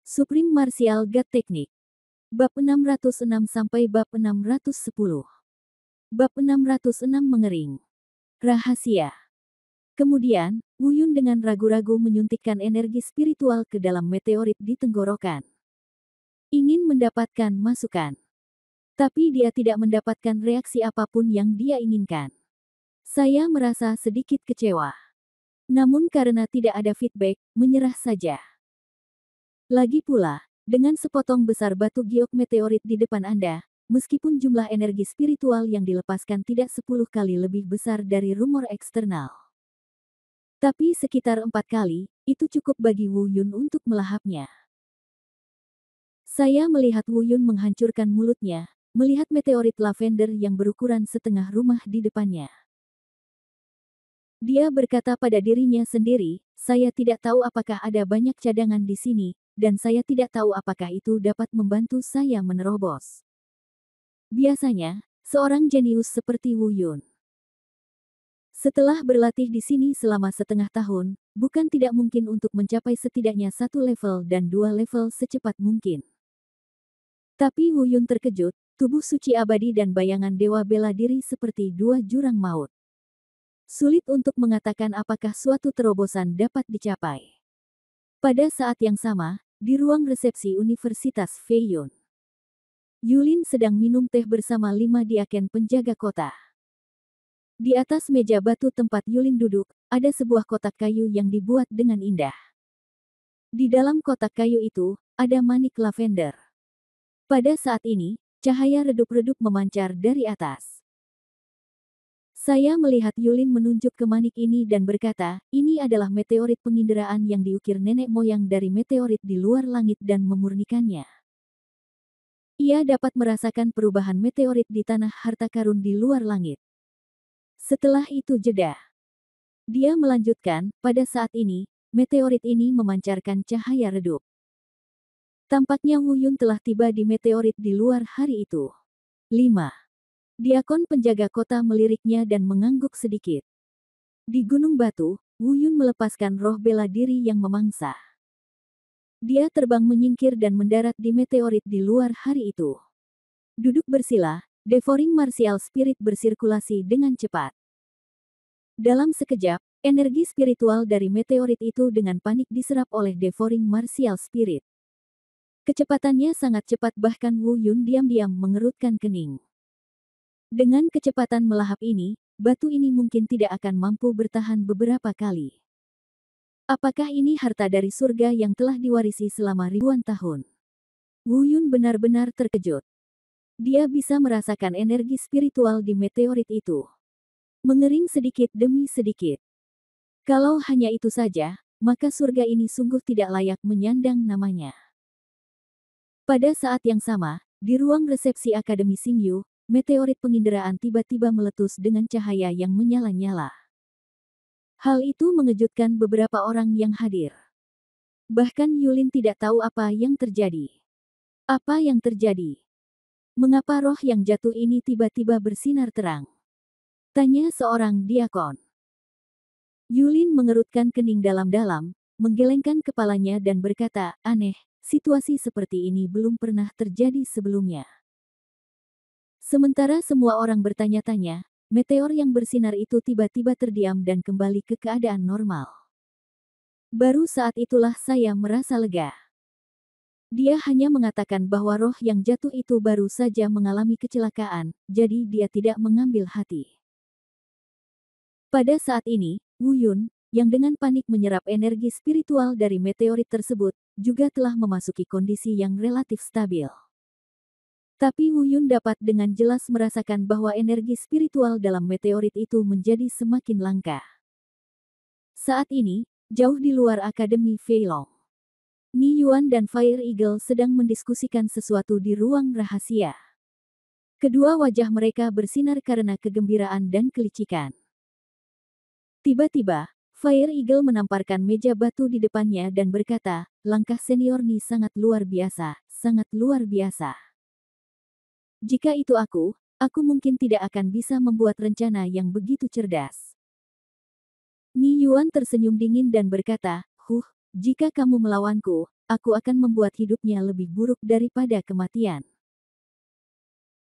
Supreme Martial God Technique. Bab 606 sampai bab 610. Bab 606 mengering. Rahasia. Kemudian, Wu Yun dengan ragu-ragu menyuntikkan energi spiritual ke dalam meteorit di tenggorokan. Ingin mendapatkan masukan. Tapi dia tidak mendapatkan reaksi apapun yang dia inginkan. Saya merasa sedikit kecewa. Namun karena tidak ada feedback, menyerah saja. Lagi pula, dengan sepotong besar batu giok meteorit di depan Anda, meskipun jumlah energi spiritual yang dilepaskan tidak 10 kali lebih besar dari rumor eksternal. Tapi sekitar 4 kali, itu cukup bagi Wu Yun untuk melahapnya. Saya melihat Wu Yun menghancurkan mulutnya, melihat meteorit lavender yang berukuran setengah rumah di depannya. Dia berkata pada dirinya sendiri, saya tidak tahu apakah ada banyak cadangan di sini, dan saya tidak tahu apakah itu dapat membantu saya menerobos. Biasanya, seorang jenius seperti Wu Yun. Setelah berlatih di sini selama setengah tahun, bukan tidak mungkin untuk mencapai setidaknya 1 level dan 2 level secepat mungkin. Tapi Wu Yun terkejut, tubuh suci abadi dan bayangan dewa bela diri seperti 2 jurang maut. Sulit untuk mengatakan apakah suatu terobosan dapat dicapai. Pada saat yang sama, di ruang resepsi Universitas Feiyun, Yulin sedang minum teh bersama 5 diaken penjaga kota. Di atas meja batu tempat Yulin duduk, ada sebuah kotak kayu yang dibuat dengan indah. Di dalam kotak kayu itu, ada manik lavender. Pada saat ini, cahaya redup-redup memancar dari atas. Saya melihat Yulin menunjuk ke manik ini dan berkata, ini adalah meteorit penginderaan yang diukir nenek moyang dari meteorit di luar langit dan memurnikannya. Ia dapat merasakan perubahan meteorit di tanah harta karun di luar langit. Setelah itu jeda. Dia melanjutkan, pada saat ini, meteorit ini memancarkan cahaya redup. Tampaknya Wu Yun telah tiba di meteorit di luar hari itu. 5. Diakon penjaga kota meliriknya dan mengangguk sedikit. Di Gunung Batu, Wu Yun melepaskan roh bela diri yang memangsa. Dia terbang menyingkir dan mendarat di meteorit di luar hari itu. Duduk bersila, devouring martial spirit bersirkulasi dengan cepat. Dalam sekejap, energi spiritual dari meteorit itu dengan panik diserap oleh devouring martial spirit. Kecepatannya sangat cepat bahkan Wu Yun diam-diam mengerutkan kening. Dengan kecepatan melahap ini, batu ini mungkin tidak akan mampu bertahan beberapa kali. Apakah ini harta dari surga yang telah diwarisi selama ribuan tahun? Wu Yun benar-benar terkejut. Dia bisa merasakan energi spiritual di meteorit itu. Mengering sedikit demi sedikit. Kalau hanya itu saja, maka surga ini sungguh tidak layak menyandang namanya. Pada saat yang sama, di ruang resepsi Akademi Xingyu, meteorit penginderaan tiba-tiba meletus dengan cahaya yang menyala-nyala. Hal itu mengejutkan beberapa orang yang hadir. Bahkan Yulin tidak tahu apa yang terjadi. Apa yang terjadi? Mengapa roh yang jatuh ini tiba-tiba bersinar terang? Tanya seorang diakon. Yulin mengerutkan kening dalam-dalam, menggelengkan kepalanya dan berkata, aneh, situasi seperti ini belum pernah terjadi sebelumnya. Sementara semua orang bertanya-tanya, meteor yang bersinar itu tiba-tiba terdiam dan kembali ke keadaan normal. Baru saat itulah saya merasa lega. Dia hanya mengatakan bahwa roh yang jatuh itu baru saja mengalami kecelakaan, jadi dia tidak mengambil hati. Pada saat ini, Wu Yun, yang dengan panik menyerap energi spiritual dari meteorit tersebut, juga telah memasuki kondisi yang relatif stabil. Tapi Wu Yun dapat dengan jelas merasakan bahwa energi spiritual dalam meteorit itu menjadi semakin langka. Saat ini, jauh di luar Akademi Feilong, Ni Yuan dan Fire Eagle sedang mendiskusikan sesuatu di ruang rahasia. Kedua wajah mereka bersinar karena kegembiraan dan kelicikan. Tiba-tiba, Fire Eagle menamparkan meja batu di depannya dan berkata, langkah senior Ni sangat luar biasa, sangat luar biasa. Jika itu aku mungkin tidak akan bisa membuat rencana yang begitu cerdas. Ni Yuan tersenyum dingin dan berkata, jika kamu melawanku, aku akan membuat hidupnya lebih buruk daripada kematian.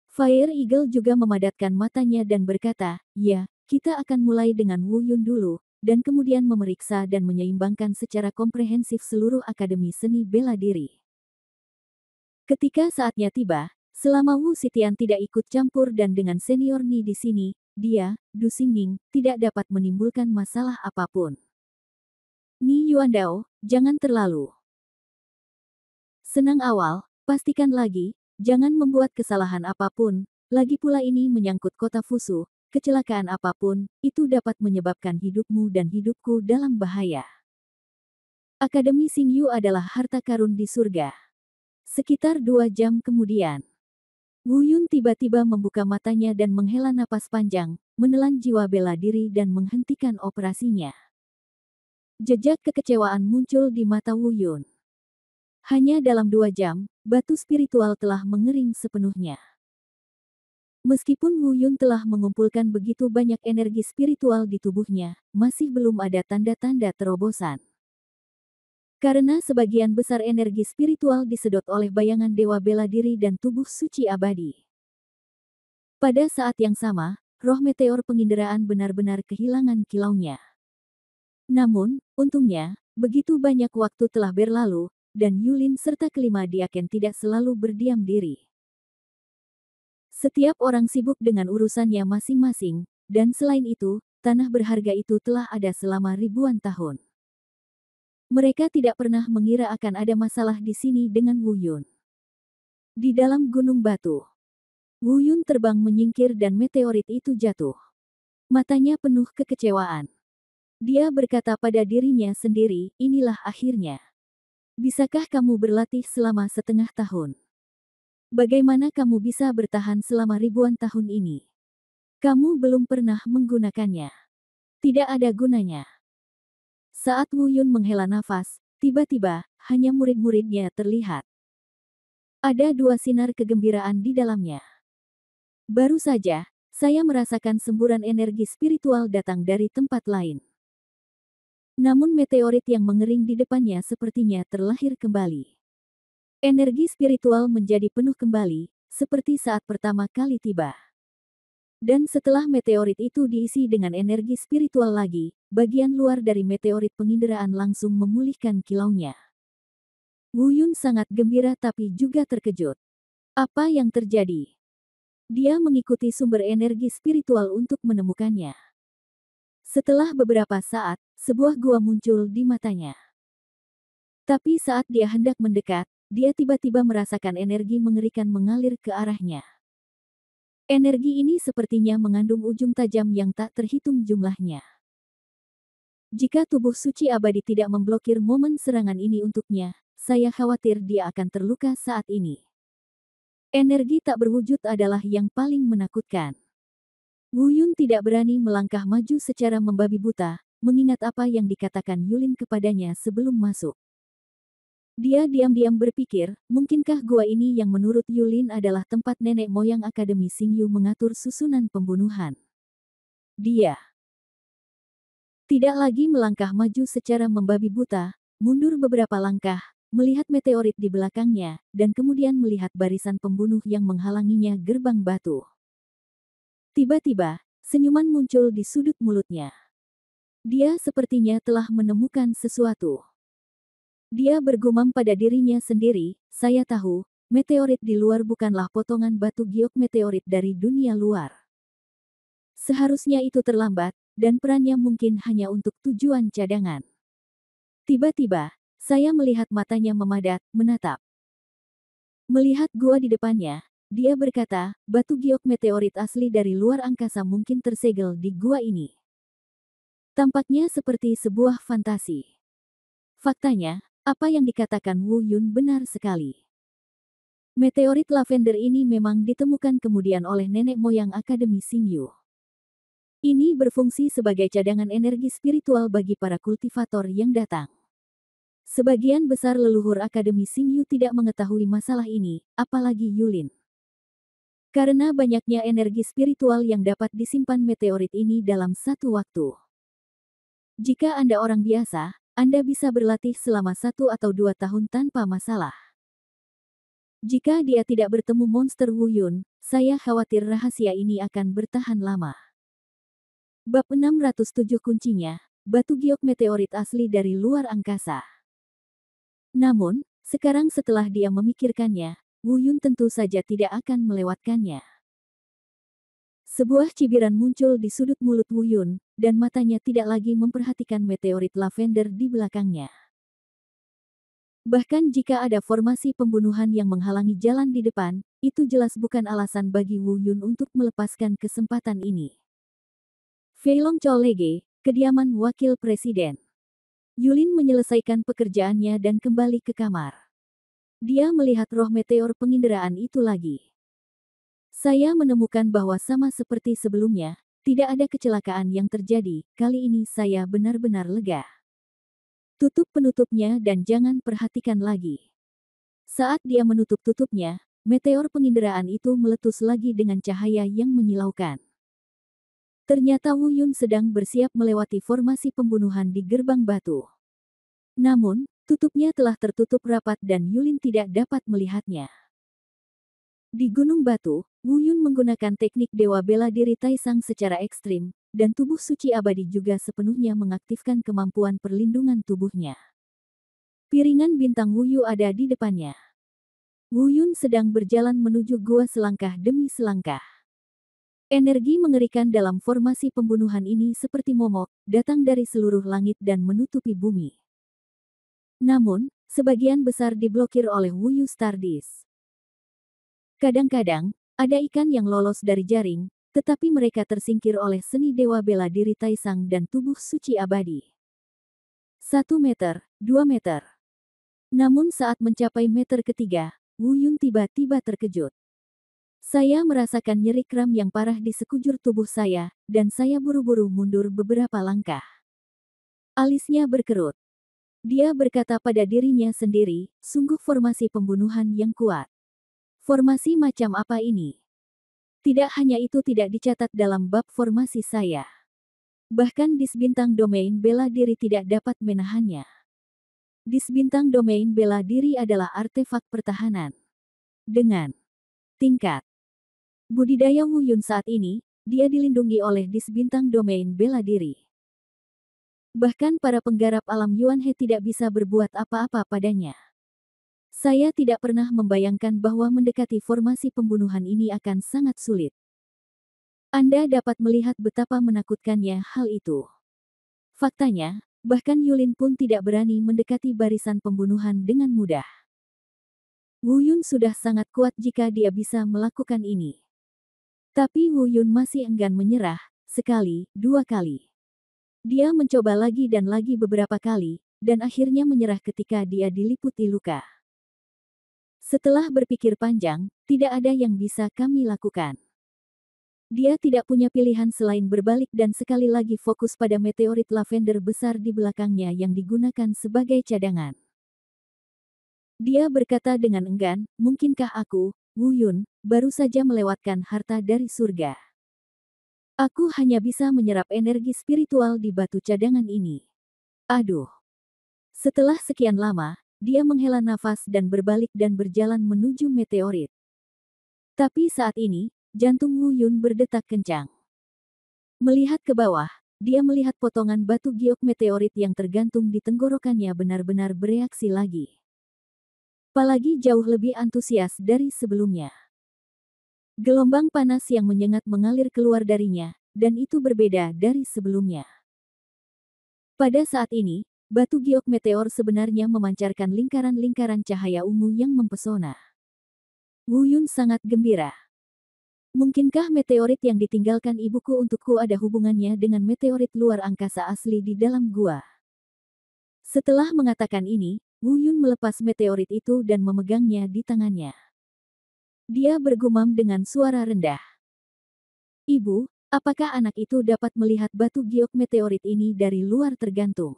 Fire Eagle juga memadatkan matanya dan berkata, ya, kita akan mulai dengan Wu Yun dulu, dan kemudian memeriksa dan menyeimbangkan secara komprehensif seluruh Akademi Seni Bela Diri. Ketika saatnya tiba, selama Wu Xitian tidak ikut campur dan dengan senior Ni di sini, dia, Du Xingning, tidak dapat menimbulkan masalah apapun. Ni Yuandao, jangan terlalu senang awal, pastikan lagi, jangan membuat kesalahan apapun, lagi pula ini menyangkut kota Fusu, kecelakaan apapun, itu dapat menyebabkan hidupmu dan hidupku dalam bahaya. Akademi Xingyu adalah harta karun di surga. Sekitar 2 jam kemudian, Wu Yun tiba-tiba membuka matanya dan menghela napas panjang, menelan jiwa bela diri dan menghentikan operasinya. Jejak kekecewaan muncul di mata Wu Yun. Hanya dalam 2 jam, batu spiritual telah mengering sepenuhnya. Meskipun Wu Yun telah mengumpulkan begitu banyak energi spiritual di tubuhnya, masih belum ada tanda-tanda terobosan. Karena sebagian besar energi spiritual disedot oleh bayangan dewa bela diri dan tubuh suci abadi. Pada saat yang sama, roh meteor penginderaan benar-benar kehilangan kilaunya. Namun, untungnya, begitu banyak waktu telah berlalu, dan Yulin serta kelima Diaken tidak selalu berdiam diri. Setiap orang sibuk dengan urusannya masing-masing, dan selain itu, tanah berharga itu telah ada selama ribuan tahun. Mereka tidak pernah mengira akan ada masalah di sini dengan Wu Yun. Di dalam gunung batu, Wu Yun terbang menyingkir dan meteorit itu jatuh. Matanya penuh kekecewaan. Dia berkata pada dirinya sendiri, inilah akhirnya. Bisakah kamu berlatih selama setengah tahun? Bagaimana kamu bisa bertahan selama ribuan tahun ini? Kamu belum pernah menggunakannya. Tidak ada gunanya. Saat Wu Yun menghela nafas, tiba-tiba, hanya murid-muridnya terlihat. Ada 2 sinar kegembiraan di dalamnya. Baru saja, saya merasakan semburan energi spiritual datang dari tempat lain. Namun meteorit yang mengering di depannya sepertinya terlahir kembali. Energi spiritual menjadi penuh kembali, seperti saat pertama kali tiba. Dan setelah meteorit itu diisi dengan energi spiritual lagi, bagian luar dari meteorit penginderaan langsung memulihkan kilaunya. Wu Yun sangat gembira tapi juga terkejut. Apa yang terjadi? Dia mengikuti sumber energi spiritual untuk menemukannya. Setelah beberapa saat, sebuah gua muncul di matanya. Tapi saat dia hendak mendekat, dia tiba-tiba merasakan energi mengerikan mengalir ke arahnya. Energi ini sepertinya mengandung ujung tajam yang tak terhitung jumlahnya. Jika tubuh suci abadi tidak memblokir momen serangan ini untuknya, saya khawatir dia akan terluka saat ini. Energi tak berwujud adalah yang paling menakutkan. Wu Yun tidak berani melangkah maju secara membabi buta, mengingat apa yang dikatakan Yulin kepadanya sebelum masuk. Dia diam-diam berpikir, mungkinkah gua ini yang menurut Yulin adalah tempat nenek moyang Akademi Xingyu mengatur susunan pembunuhan. Dia tidak lagi melangkah maju secara membabi buta, mundur beberapa langkah, melihat meteorit di belakangnya, dan kemudian melihat barisan pembunuh yang menghalanginya gerbang batu. Tiba-tiba, senyuman muncul di sudut mulutnya. Dia sepertinya telah menemukan sesuatu. Dia bergumam pada dirinya sendiri, saya tahu, meteorit di luar bukanlah potongan batu giok meteorit dari dunia luar. Seharusnya itu terlambat, dan perannya mungkin hanya untuk tujuan cadangan. Tiba-tiba, saya melihat matanya memadat, menatap. Melihat gua di depannya, dia berkata, batu giok meteorit asli dari luar angkasa mungkin tersegel di gua ini. Tampaknya seperti sebuah fantasi. Faktanya, apa yang dikatakan Wu Yun benar sekali. Meteorit lavender ini memang ditemukan kemudian oleh nenek moyang Akademi Xingyu. Ini berfungsi sebagai cadangan energi spiritual bagi para kultivator yang datang. Sebagian besar leluhur Akademi Xingyu tidak mengetahui masalah ini, apalagi Yulin. Karena banyaknya energi spiritual yang dapat disimpan meteorit ini dalam satu waktu. Jika Anda orang biasa, Anda bisa berlatih selama 1 atau 2 tahun tanpa masalah. Jika dia tidak bertemu monster Wu Yun, saya khawatir rahasia ini akan bertahan lama. Bab 607 kuncinya, batu giok meteorit asli dari luar angkasa. Namun, sekarang setelah dia memikirkannya, Wu Yun tentu saja tidak akan melewatkannya. Sebuah cibiran muncul di sudut mulut Wu Yun, dan matanya tidak lagi memperhatikan meteorit lavender di belakangnya. Bahkan jika ada formasi pembunuhan yang menghalangi jalan di depan, itu jelas bukan alasan bagi Wu Yun untuk melepaskan kesempatan ini. Feilong Cholege, kediaman Wakil Presiden. Yulin menyelesaikan pekerjaannya dan kembali ke kamar. Dia melihat roh meteor penginderaan itu lagi. Saya menemukan bahwa sama seperti sebelumnya, tidak ada kecelakaan yang terjadi, kali ini saya benar-benar lega. Tutup penutupnya dan jangan perhatikan lagi. Saat dia menutup tutupnya, meteor penginderaan itu meletus lagi dengan cahaya yang menyilaukan. Ternyata Wu Yun sedang bersiap melewati formasi pembunuhan di gerbang batu. Namun, tutupnya telah tertutup rapat dan Yulin tidak dapat melihatnya. Di Gunung Batu, Wu Yun menggunakan teknik Dewa Bela Diri Taisang secara ekstrim, dan tubuh suci abadi juga sepenuhnya mengaktifkan kemampuan perlindungan tubuhnya. Piringan bintang Wu Yu ada di depannya. Wu Yun sedang berjalan menuju gua selangkah demi selangkah. Energi mengerikan dalam formasi pembunuhan ini seperti momok, datang dari seluruh langit dan menutupi bumi. Namun, sebagian besar diblokir oleh Wu Yu Stardust. Kadang-kadang, ada ikan yang lolos dari jaring, tetapi mereka tersingkir oleh seni Dewa Bela Diri Taisang dan tubuh suci abadi. 1 meter, 2 meter. Namun saat mencapai meter ketiga, Wu Yun tiba-tiba terkejut. Saya merasakan nyeri kram yang parah di sekujur tubuh saya, dan saya buru-buru mundur beberapa langkah. Alisnya berkerut. Dia berkata pada dirinya sendiri, sungguh formasi pembunuhan yang kuat. Formasi macam apa ini? Tidak hanya itu tidak dicatat dalam bab formasi saya. Bahkan disbintang domain bela diri tidak dapat menahannya. Disbintang domain bela diri adalah artefak pertahanan. Dengan tingkat budidaya Wu Yun saat ini, dia dilindungi oleh disbintang domain bela diri. Bahkan para penggarap alam Yuan He tidak bisa berbuat apa-apa padanya. Saya tidak pernah membayangkan bahwa mendekati formasi pembunuhan ini akan sangat sulit. Anda dapat melihat betapa menakutkannya hal itu. Faktanya, bahkan Yulin pun tidak berani mendekati barisan pembunuhan dengan mudah. Wu Yun sudah sangat kuat jika dia bisa melakukan ini. Tapi Wu Yun masih enggan menyerah, sekali, 2 kali. Dia mencoba lagi dan lagi beberapa kali, dan akhirnya menyerah ketika dia diliputi luka. Setelah berpikir panjang, tidak ada yang bisa kami lakukan. Dia tidak punya pilihan selain berbalik dan sekali lagi fokus pada meteorit lavender besar di belakangnya yang digunakan sebagai cadangan. Dia berkata dengan enggan, mungkinkah aku, Wu Yun, baru saja melewatkan harta dari surga. Aku hanya bisa menyerap energi spiritual di batu cadangan ini. Aduh. Setelah sekian lama, dia menghela nafas dan berbalik dan berjalan menuju meteorit. Tapi saat ini, jantung Wu Yun berdetak kencang. Melihat ke bawah, dia melihat potongan batu giok meteorit yang tergantung di tenggorokannya benar-benar bereaksi lagi. Apalagi jauh lebih antusias dari sebelumnya. Gelombang panas yang menyengat mengalir keluar darinya, dan itu berbeda dari sebelumnya. Pada saat ini, batu giok meteor sebenarnya memancarkan lingkaran-lingkaran cahaya ungu yang mempesona. Wu Yun sangat gembira. Mungkinkah meteorit yang ditinggalkan ibuku untukku ada hubungannya dengan meteorit luar angkasa asli di dalam gua? Setelah mengatakan ini, Wu Yun melepas meteorit itu dan memegangnya di tangannya. Dia bergumam dengan suara rendah. Ibu, apakah anak itu dapat melihat batu giok meteorit ini dari luar tergantung?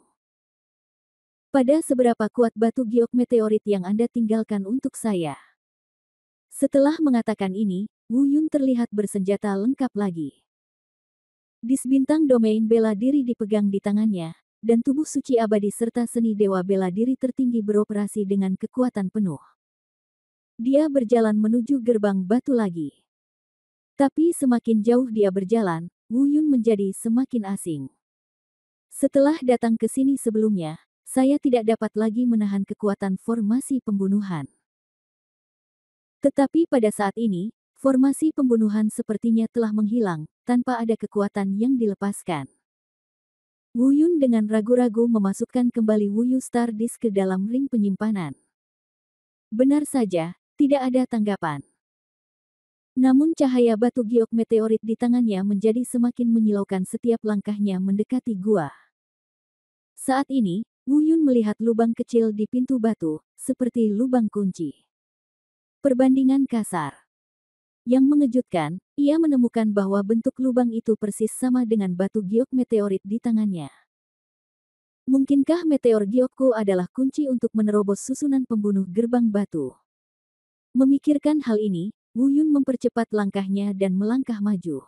Pada seberapa kuat batu giok meteorit yang Anda tinggalkan untuk saya? Setelah mengatakan ini, Wu Yun terlihat bersenjata lengkap lagi. Disbintang domain bela diri dipegang di tangannya, dan tubuh suci abadi serta seni dewa bela diri tertinggi beroperasi dengan kekuatan penuh. Dia berjalan menuju gerbang batu lagi. Tapi semakin jauh dia berjalan, Wu Yun menjadi semakin asing. Setelah datang ke sini sebelumnya, saya tidak dapat lagi menahan kekuatan formasi pembunuhan. Tetapi pada saat ini, formasi pembunuhan sepertinya telah menghilang, tanpa ada kekuatan yang dilepaskan. Wu Yun dengan ragu-ragu memasukkan kembali Wu Yu Star Disc ke dalam ring penyimpanan. Benar saja, tidak ada tanggapan. Namun cahaya batu giok meteorit di tangannya menjadi semakin menyilaukan setiap langkahnya mendekati gua. Saat ini, Wu Yun melihat lubang kecil di pintu batu, seperti lubang kunci. Perbandingan kasar. Yang mengejutkan, ia menemukan bahwa bentuk lubang itu persis sama dengan batu giok meteorit di tangannya. Mungkinkah meteor giokku adalah kunci untuk menerobos susunan pembunuh gerbang batu? Memikirkan hal ini, Wu Yun mempercepat langkahnya dan melangkah maju.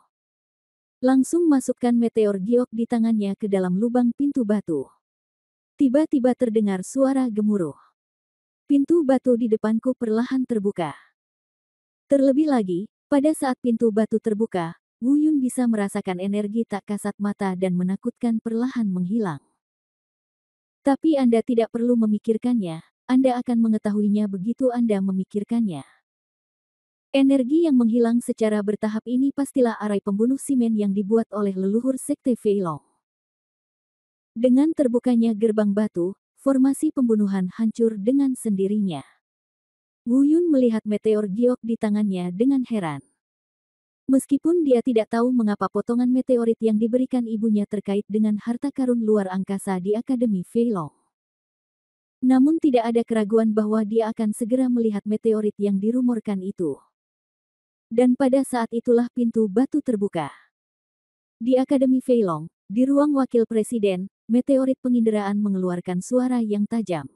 Langsung masukkan meteor giok di tangannya ke dalam lubang pintu batu. Tiba-tiba terdengar suara gemuruh. Pintu batu di depanku perlahan terbuka. Terlebih lagi, pada saat pintu batu terbuka, Wu Yun bisa merasakan energi tak kasat mata dan menakutkan perlahan menghilang. Tapi Anda tidak perlu memikirkannya, Anda akan mengetahuinya begitu Anda memikirkannya. Energi yang menghilang secara bertahap ini pastilah arai pembunuh simen yang dibuat oleh leluhur Sekte Feilong. Dengan terbukanya gerbang batu, formasi pembunuhan hancur dengan sendirinya. Wu Yun melihat meteor giok di tangannya dengan heran. Meskipun dia tidak tahu mengapa potongan meteorit yang diberikan ibunya terkait dengan harta karun luar angkasa di Akademi Feilong. Namun tidak ada keraguan bahwa dia akan segera melihat meteorit yang dirumorkan itu. Dan pada saat itulah pintu batu terbuka. Di Akademi Feilong, di ruang wakil presiden, meteorit penginderaan mengeluarkan suara yang tajam.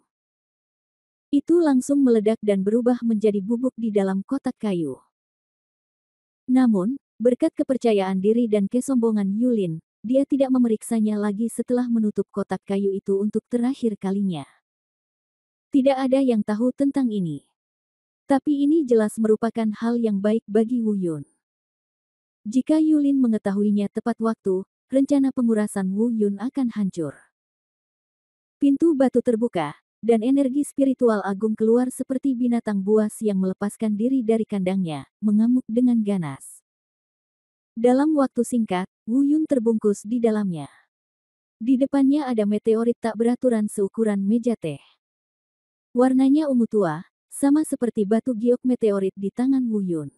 Itu langsung meledak dan berubah menjadi bubuk di dalam kotak kayu. Namun, berkat kepercayaan diri dan kesombongan Yulin, dia tidak memeriksanya lagi setelah menutup kotak kayu itu untuk terakhir kalinya. Tidak ada yang tahu tentang ini. Tapi ini jelas merupakan hal yang baik bagi Wu Yun. Jika Yulin mengetahuinya tepat waktu, rencana pengurasan Wu Yun akan hancur. Pintu batu terbuka, dan energi spiritual agung keluar seperti binatang buas yang melepaskan diri dari kandangnya, mengamuk dengan ganas. Dalam waktu singkat, Wu Yun terbungkus di dalamnya. Di depannya ada meteorit tak beraturan seukuran meja teh. Warnanya ungu tua, sama seperti batu giok meteorit di tangan Wu Yun.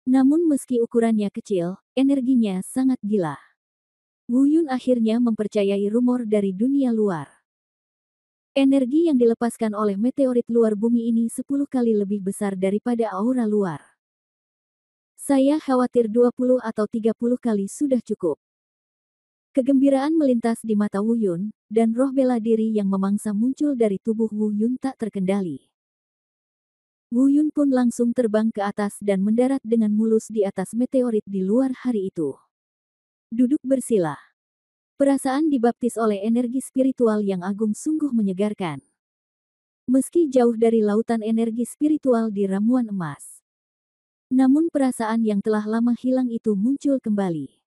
Namun meski ukurannya kecil, energinya sangat gila. Wu Yun akhirnya mempercayai rumor dari dunia luar. Energi yang dilepaskan oleh meteorit luar bumi ini 10 kali lebih besar daripada aura luar. Saya khawatir 20 atau 30 kali sudah cukup. Kegembiraan melintas di mata Wu Yun, dan roh bela diri yang memangsa muncul dari tubuh Wu Yun tak terkendali. Wu Yun pun langsung terbang ke atas dan mendarat dengan mulus di atas meteorit di luar hari itu. Duduk bersila. Perasaan dibaptis oleh energi spiritual yang agung sungguh menyegarkan. Meski jauh dari lautan energi spiritual di ramuan emas. Namun perasaan yang telah lama hilang itu muncul kembali.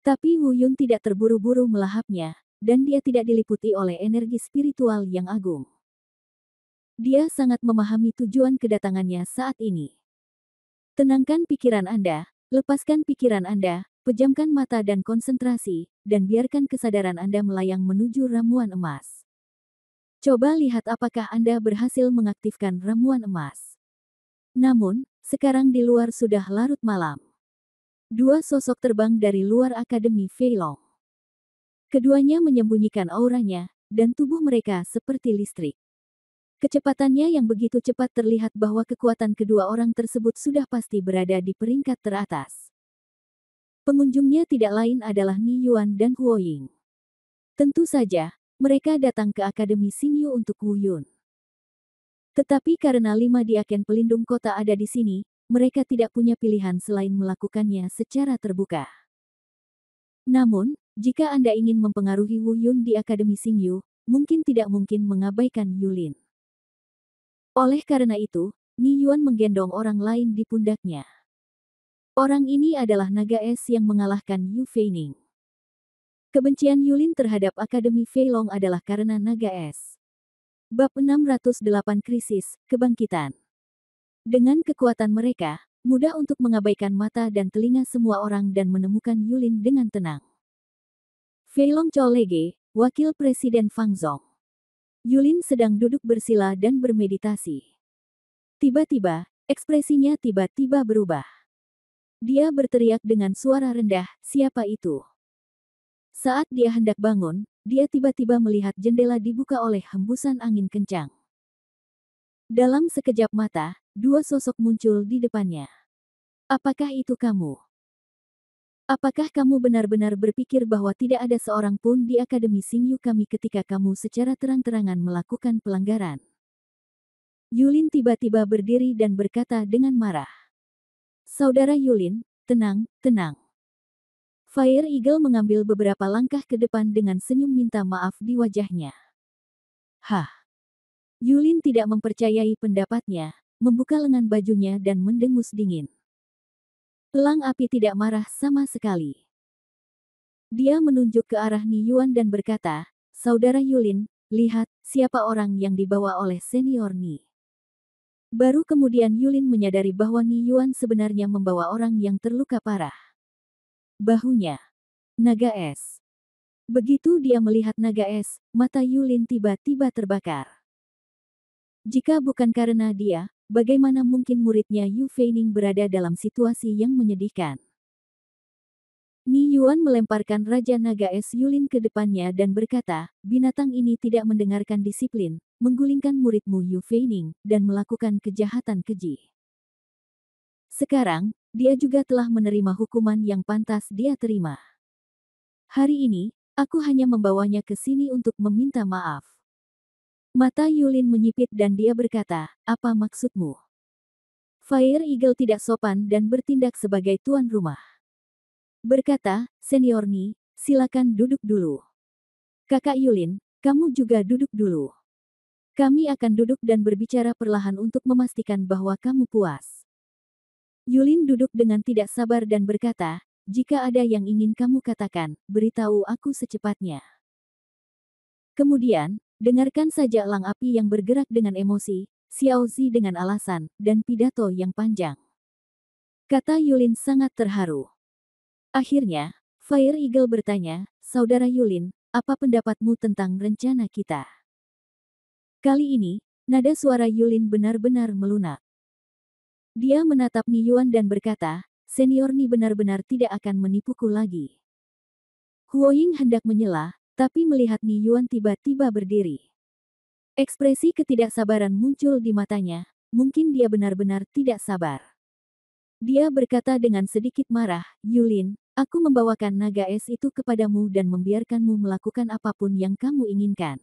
Tapi Wu Yun tidak terburu-buru melahapnya, dan dia tidak diliputi oleh energi spiritual yang agung. Dia sangat memahami tujuan kedatangannya saat ini. Tenangkan pikiran Anda, lepaskan pikiran Anda, pejamkan mata dan konsentrasi, dan biarkan kesadaran Anda melayang menuju ramuan emas. Coba lihat apakah Anda berhasil mengaktifkan ramuan emas. Namun, sekarang di luar sudah larut malam. Dua sosok terbang dari luar Akademi Feilong. Keduanya menyembunyikan auranya, dan tubuh mereka seperti listrik. Kecepatannya yang begitu cepat terlihat bahwa kekuatan kedua orang tersebut sudah pasti berada di peringkat teratas. Pengunjungnya tidak lain adalah Ni Yuan dan Huo Ying. Tentu saja, mereka datang ke Akademi Xingyu untuk Wu Yun. Tetapi karena 5 diaken pelindung kota ada di sini, mereka tidak punya pilihan selain melakukannya secara terbuka. Namun, Jika Anda ingin mempengaruhi Wu Yun di Akademi Xingyu, mungkin tidak mungkin mengabaikan Yulin. Oleh karena itu, Ni Yuan menggendong orang lain di pundaknya. Orang ini adalah naga es yang mengalahkan Yu Feining. Kebencian Yulin terhadap Akademi Feilong adalah karena naga es. Bab 608 Krisis, Kebangkitan. Dengan kekuatan mereka, mudah untuk mengabaikan mata dan telinga semua orang dan menemukan Yulin dengan tenang. Feilong Cholege, Wakil Presiden Fang Zong. Yulin sedang duduk bersila dan bermeditasi. Tiba-tiba, ekspresinya tiba-tiba berubah. Dia berteriak dengan suara rendah, "Siapa itu?" Saat dia hendak bangun, dia tiba-tiba melihat jendela dibuka oleh hembusan angin kencang. Dalam sekejap mata, dua sosok muncul di depannya. "Apakah itu kamu? Apakah kamu benar-benar berpikir bahwa tidak ada seorang pun di Akademi Xingyu kami ketika kamu secara terang-terangan melakukan pelanggaran?" Yulin tiba-tiba berdiri dan berkata dengan marah. "Saudara Yulin, tenang, tenang." Fire Eagle mengambil beberapa langkah ke depan dengan senyum minta maaf di wajahnya. Hah? Yulin tidak mempercayai pendapatnya, membuka lengan bajunya dan mendengus dingin. Elang api tidak marah sama sekali. Dia menunjuk ke arah Ni Yuan dan berkata, "Saudara Yulin, lihat, siapa orang yang dibawa oleh senior Ni." Baru kemudian Yulin menyadari bahwa Ni Yuan sebenarnya membawa orang yang terluka parah. Bahunya. Naga es. Begitu dia melihat naga es, mata Yulin tiba-tiba terbakar. Jika bukan karena dia, bagaimana mungkin muridnya Yu Feining berada dalam situasi yang menyedihkan? Ni Yuan melemparkan Raja Naga Es Yulin ke depannya dan berkata, "Binatang ini tidak mendengarkan disiplin, menggulingkan muridmu Yu Feining, dan melakukan kejahatan keji. Sekarang, dia juga telah menerima hukuman yang pantas dia terima. Hari ini, aku hanya membawanya ke sini untuk meminta maaf." Mata Yulin menyipit dan dia berkata, "Apa maksudmu?" Fire Eagle tidak sopan dan bertindak sebagai tuan rumah. Berkata, "Senior Ni, silakan duduk dulu. Kakak Yulin, kamu juga duduk dulu. Kami akan duduk dan berbicara perlahan untuk memastikan bahwa kamu puas." Yulin duduk dengan tidak sabar dan berkata, "Jika ada yang ingin kamu katakan, beritahu aku secepatnya." Kemudian, dengarkan saja elang api yang bergerak dengan emosi, Xiao Zi dengan alasan, dan pidato yang panjang. Kata Yulin sangat terharu. Akhirnya, Fire Eagle bertanya, "Saudara Yulin, apa pendapatmu tentang rencana kita?" Kali ini, nada suara Yulin benar-benar melunak. Dia menatap Ni Yuan dan berkata, "Senior Ni benar-benar tidak akan menipuku lagi." Huo Ying hendak menyela, tapi melihat Ni Yuan tiba-tiba berdiri. Ekspresi ketidaksabaran muncul di matanya, mungkin dia benar-benar tidak sabar. Dia berkata dengan sedikit marah, "Yulin, aku membawakan naga es itu kepadamu dan membiarkanmu melakukan apapun yang kamu inginkan.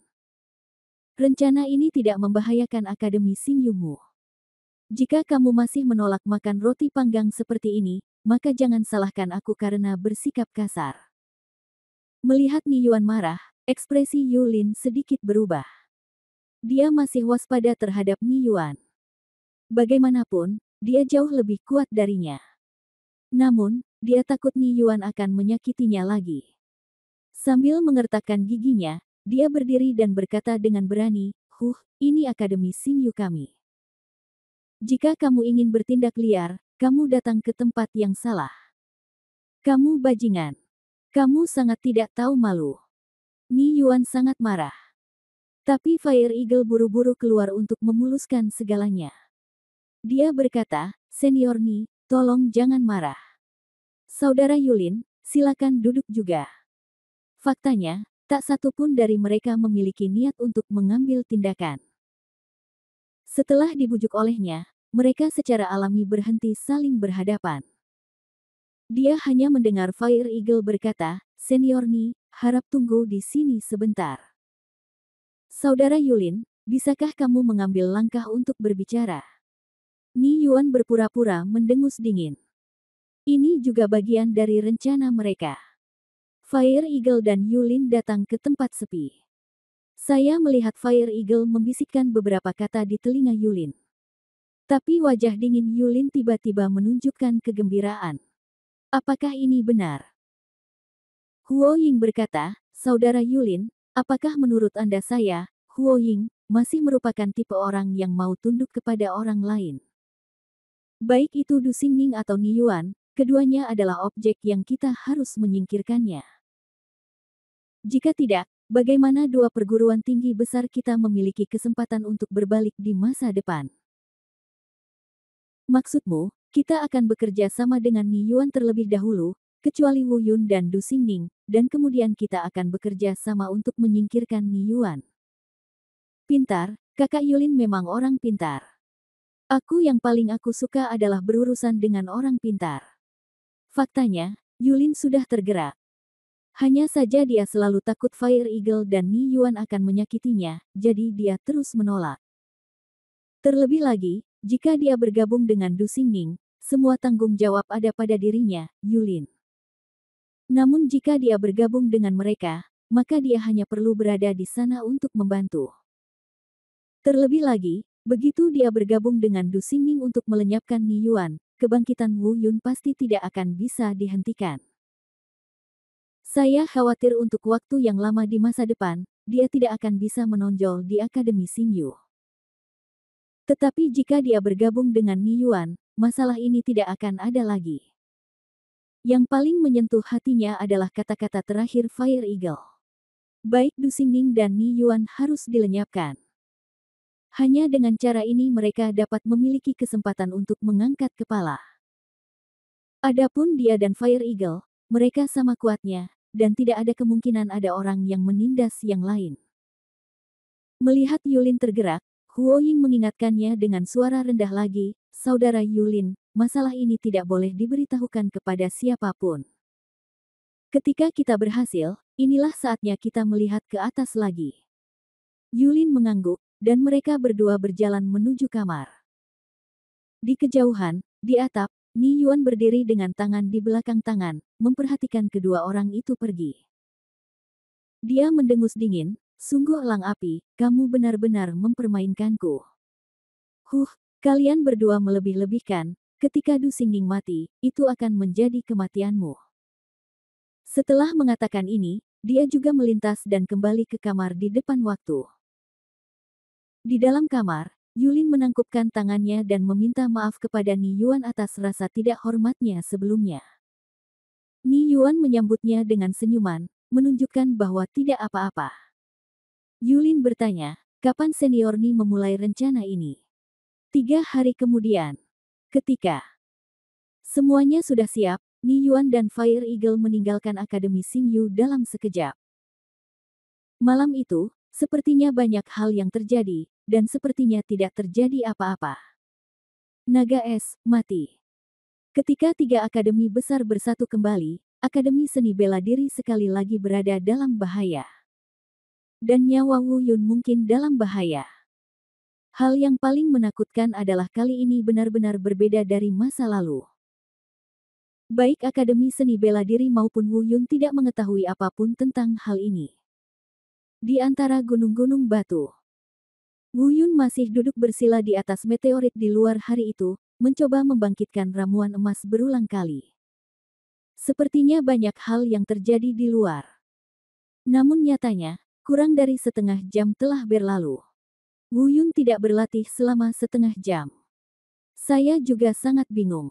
Rencana ini tidak membahayakan Akademi Xingyumu. Jika kamu masih menolak makan roti panggang seperti ini, maka jangan salahkan aku karena bersikap kasar." Melihat Ni Yuan marah, ekspresi Yulin sedikit berubah. Dia masih waspada terhadap Ni Yuan. Bagaimanapun, dia jauh lebih kuat darinya. Namun, dia takut Ni Yuan akan menyakitinya lagi. Sambil mengertakkan giginya, dia berdiri dan berkata dengan berani, "Ini Akademi Xingyu kami. Jika kamu ingin bertindak liar, kamu datang ke tempat yang salah. Kamu bajingan. Kamu sangat tidak tahu malu." Ni Yuan sangat marah. Tapi Fire Eagle buru-buru keluar untuk memuluskan segalanya. Dia berkata, "Senior Ni, tolong jangan marah. Saudara Yulin, silakan duduk juga." Faktanya, tak satu pun dari mereka memiliki niat untuk mengambil tindakan. Setelah dibujuk olehnya, mereka secara alami berhenti saling berhadapan. Dia hanya mendengar Fire Eagle berkata, "Senior Ni, harap tunggu di sini sebentar. Saudara Yulin, bisakah kamu mengambil langkah untuk berbicara?" Ni Yuan berpura-pura mendengus dingin. Ini juga bagian dari rencana mereka. Fire Eagle dan Yulin datang ke tempat sepi. Saya melihat Fire Eagle membisikkan beberapa kata di telinga Yulin. Tapi wajah dingin Yulin tiba-tiba menunjukkan kegembiraan. Apakah ini benar? Huo Ying berkata, Saudara Yulin, apakah menurut Anda saya, Huo Ying, masih merupakan tipe orang yang mau tunduk kepada orang lain? Baik itu Du Xingning atau Ni Yuan, keduanya adalah objek yang kita harus menyingkirkannya. Jika tidak, bagaimana dua perguruan tinggi besar kita memiliki kesempatan untuk berbalik di masa depan? Maksudmu, kita akan bekerja sama dengan Ni Yuan terlebih dahulu, kecuali Wu Yun dan Du Xingning, dan kemudian kita akan bekerja sama untuk menyingkirkan Ni Yuan. Pintar, kakak Yulin memang orang pintar. Yang paling aku suka adalah berurusan dengan orang pintar. Faktanya, Yulin sudah tergerak. Hanya saja dia selalu takut Fire Eagle dan Ni Yuan akan menyakitinya, jadi dia terus menolak. Terlebih lagi, jika dia bergabung dengan Du Xingning, semua tanggung jawab ada pada dirinya, Yulin. Namun jika dia bergabung dengan mereka, maka dia hanya perlu berada di sana untuk membantu. Terlebih lagi, begitu dia bergabung dengan Du Xingning untuk melenyapkan Ni Yuan, kebangkitan Wu Yun pasti tidak akan bisa dihentikan. Saya khawatir untuk waktu yang lama di masa depan, dia tidak akan bisa menonjol di Akademi Xingyu. Tetapi jika dia bergabung dengan Ni Yuan, masalah ini tidak akan ada lagi. Yang paling menyentuh hatinya adalah kata-kata terakhir Fire Eagle. Baik Du Xingning dan Ni Yuan harus dilenyapkan. Hanya dengan cara ini mereka dapat memiliki kesempatan untuk mengangkat kepala. Adapun dia dan Fire Eagle, mereka sama kuatnya, dan tidak ada kemungkinan ada orang yang menindas yang lain. Melihat Yulin tergerak, Huo Ying mengingatkannya dengan suara rendah lagi, Saudara Yulin, masalah ini tidak boleh diberitahukan kepada siapapun. Ketika kita berhasil, inilah saatnya kita melihat ke atas lagi. Yulin mengangguk, dan mereka berdua berjalan menuju kamar. Di kejauhan, di atap, Ni Yuan berdiri dengan tangan di belakang tangan, memperhatikan kedua orang itu pergi. Dia mendengus dingin, sungguh elang api, kamu benar-benar mempermainkanku. Kalian berdua melebih-lebihkan, ketika Du Xingning mati, itu akan menjadi kematianmu. Setelah mengatakan ini, dia juga melintas dan kembali ke kamar di depan waktu. Di dalam kamar, Yulin menangkupkan tangannya dan meminta maaf kepada Ni Yuan atas rasa tidak hormatnya sebelumnya. Ni Yuan menyambutnya dengan senyuman, menunjukkan bahwa tidak apa-apa. Yulin bertanya, kapan senior Ni memulai rencana ini? 3 hari kemudian. Ketika semuanya sudah siap, Ni Yuan dan Fire Eagle meninggalkan Akademi Xingyu dalam sekejap. Malam itu, sepertinya banyak hal yang terjadi, dan sepertinya tidak terjadi apa-apa. Naga es mati. Ketika 3 akademi besar bersatu kembali, Akademi Seni Bela Diri sekali lagi berada dalam bahaya. Dan nyawa Wu Yun mungkin dalam bahaya. Hal yang paling menakutkan adalah kali ini benar-benar berbeda dari masa lalu. Baik Akademi Seni Bela Diri maupun Wu Yun tidak mengetahui apapun tentang hal ini. Di antara gunung-gunung batu, Wu Yun masih duduk bersila di atas meteorit di luar hari itu, mencoba membangkitkan ramuan emas berulang kali. Sepertinya banyak hal yang terjadi di luar. Namun nyatanya, kurang dari setengah jam telah berlalu. Wu Yun tidak berlatih selama setengah jam. Saya juga sangat bingung.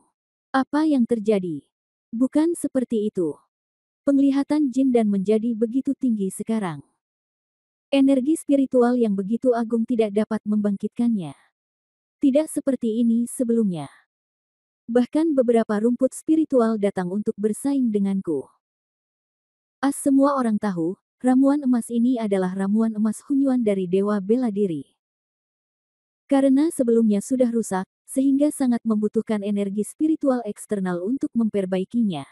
Apa yang terjadi? Bukan seperti itu. Penglihatan jin dan menjadi begitu tinggi sekarang. Energi spiritual yang begitu agung tidak dapat membangkitkannya. Tidak seperti ini sebelumnya. Bahkan beberapa rumput spiritual datang untuk bersaing denganku. Semua orang tahu, ramuan emas ini adalah ramuan emas Hunyuan dari Dewa Bela Diri. Karena sebelumnya sudah rusak, sehingga sangat membutuhkan energi spiritual eksternal untuk memperbaikinya.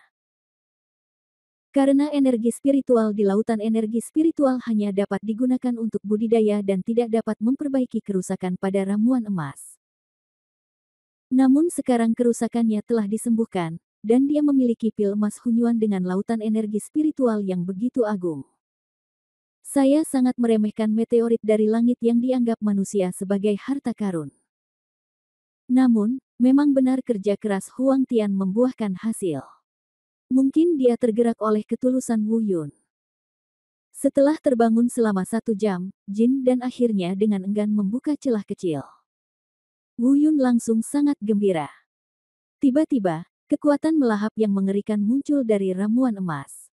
Karena energi spiritual di lautan energi spiritual hanya dapat digunakan untuk budidaya dan tidak dapat memperbaiki kerusakan pada ramuan emas. Namun sekarang kerusakannya telah disembuhkan, dan dia memiliki pil emas Hunyuan dengan lautan energi spiritual yang begitu agung. Saya sangat meremehkan meteorit dari langit yang dianggap manusia sebagai harta karun. Namun, memang benar kerja keras Huang Tian membuahkan hasil. Mungkin dia tergerak oleh ketulusan Wu Yun. Setelah terbangun selama 1 jam, Jin dan akhirnya dengan enggan membuka celah kecil. Wu Yun langsung sangat gembira. Tiba-tiba, kekuatan melahap yang mengerikan muncul dari ramuan emas.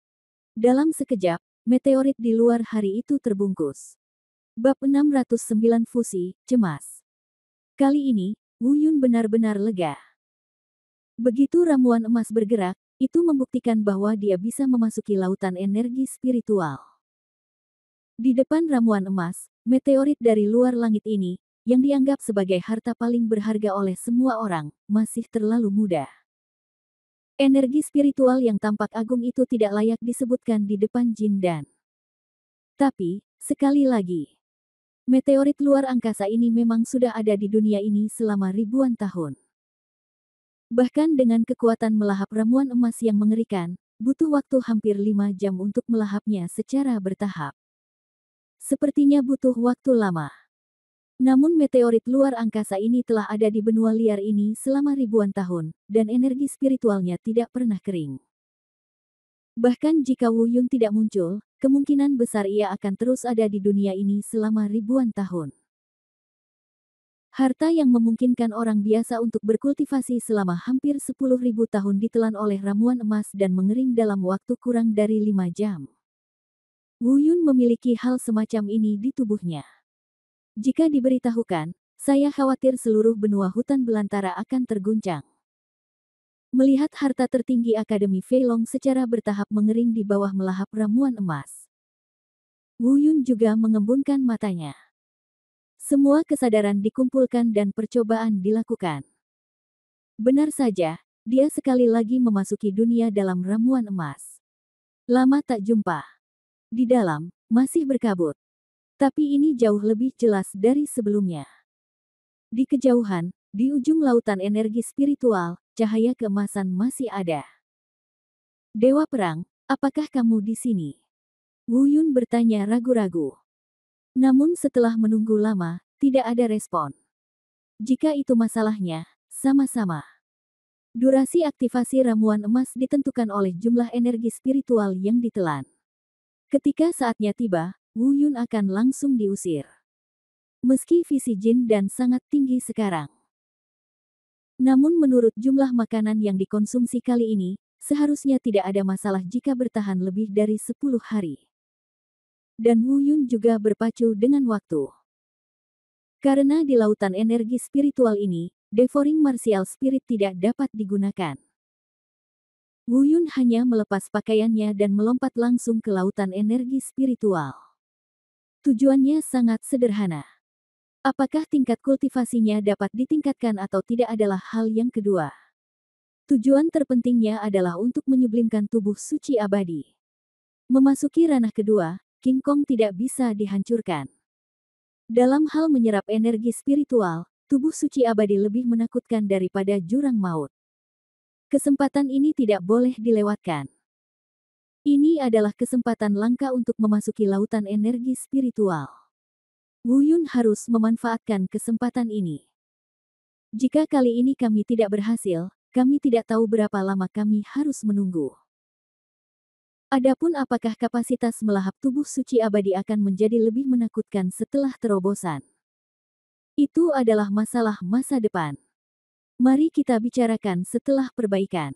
Dalam sekejap, meteorit di luar hari itu terbungkus. Bab 609 Fusi, Cemas. Kali ini, Wu Yun benar-benar lega. Begitu ramuan emas bergerak, itu membuktikan bahwa dia bisa memasuki lautan energi spiritual. Di depan ramuan emas, meteorit dari luar langit ini, yang dianggap sebagai harta paling berharga oleh semua orang, masih terlalu mudah. Energi spiritual yang tampak agung itu tidak layak disebutkan di depan Jin Dan. Tapi, sekali lagi, meteorit luar angkasa ini memang sudah ada di dunia ini selama ribuan tahun. Bahkan dengan kekuatan melahap ramuan emas yang mengerikan, butuh waktu hampir 5 jam untuk melahapnya secara bertahap. Sepertinya butuh waktu lama. Namun meteorit luar angkasa ini telah ada di benua liar ini selama ribuan tahun, dan energi spiritualnya tidak pernah kering. Bahkan jika Wu Yun tidak muncul, kemungkinan besar ia akan terus ada di dunia ini selama ribuan tahun. Harta yang memungkinkan orang biasa untuk berkultivasi selama hampir 10.000 tahun ditelan oleh ramuan emas dan mengering dalam waktu kurang dari 5 jam. Wu Yun memiliki hal semacam ini di tubuhnya. Jika diberitahukan, saya khawatir seluruh benua hutan belantara akan terguncang. Melihat harta tertinggi Akademi Feilong secara bertahap mengering di bawah melahap ramuan emas, Wu Yun juga mengembunkan matanya. Semua kesadaran dikumpulkan dan percobaan dilakukan. Benar saja, dia sekali lagi memasuki dunia dalam ramuan emas. Lama tak jumpa. Di dalam, masih berkabut. Tapi ini jauh lebih jelas dari sebelumnya. Di kejauhan, di ujung lautan energi spiritual, cahaya keemasan masih ada. Dewa Perang, apakah kamu di sini? Wu Yun bertanya ragu-ragu. Namun setelah menunggu lama, tidak ada respon. Jika itu masalahnya, sama-sama. Durasi aktivasi ramuan emas ditentukan oleh jumlah energi spiritual yang ditelan. Ketika saatnya tiba, Wu Yun akan langsung diusir. Meski visi Jin Dan sangat tinggi sekarang. Namun menurut jumlah makanan yang dikonsumsi kali ini, seharusnya tidak ada masalah jika bertahan lebih dari 10 hari. Dan Wu Yun juga berpacu dengan waktu. Karena di lautan energi spiritual ini, Devouring Martial Spirit tidak dapat digunakan. Wu Yun hanya melepas pakaiannya dan melompat langsung ke lautan energi spiritual. Tujuannya sangat sederhana. Apakah tingkat kultivasinya dapat ditingkatkan atau tidak adalah hal yang kedua. Tujuan terpentingnya adalah untuk menyublimkan tubuh suci abadi. Memasuki ranah kedua, King Kong tidak bisa dihancurkan. Dalam hal menyerap energi spiritual, tubuh suci abadi lebih menakutkan daripada jurang maut. Kesempatan ini tidak boleh dilewatkan. Ini adalah kesempatan langka untuk memasuki lautan energi spiritual. Wu Yun harus memanfaatkan kesempatan ini. Jika kali ini kami tidak berhasil, kami tidak tahu berapa lama kami harus menunggu. Adapun apakah kapasitas melahap tubuh suci abadi akan menjadi lebih menakutkan setelah terobosan? Itu adalah masalah masa depan. Mari kita bicarakan setelah perbaikan.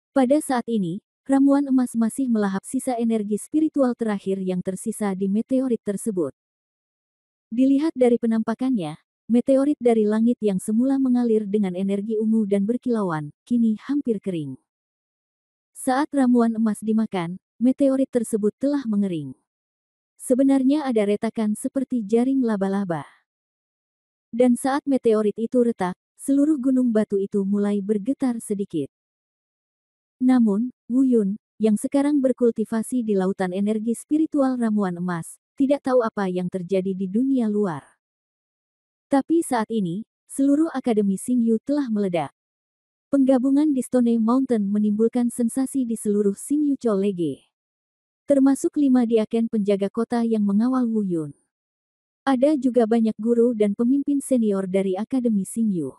Pada saat ini, ramuan emas masih melahap sisa energi spiritual terakhir yang tersisa di meteorit tersebut. Dilihat dari penampakannya, meteorit dari langit yang semula mengalir dengan energi ungu dan berkilauan, kini hampir kering. Saat ramuan emas dimakan, meteorit tersebut telah mengering. Sebenarnya ada retakan seperti jaring laba-laba. Dan saat meteorit itu retak, seluruh gunung batu itu mulai bergetar sedikit. Namun, Wu Yun, yang sekarang berkultivasi di lautan energi spiritual ramuan emas, tidak tahu apa yang terjadi di dunia luar. Tapi saat ini, seluruh Akademi Xingyu telah meledak. Penggabungan di Stone Mountain menimbulkan sensasi di seluruh Xingyu College, termasuk 5 diaken penjaga kota yang mengawal Wu Yun. Ada juga banyak guru dan pemimpin senior dari Akademi Xingyu.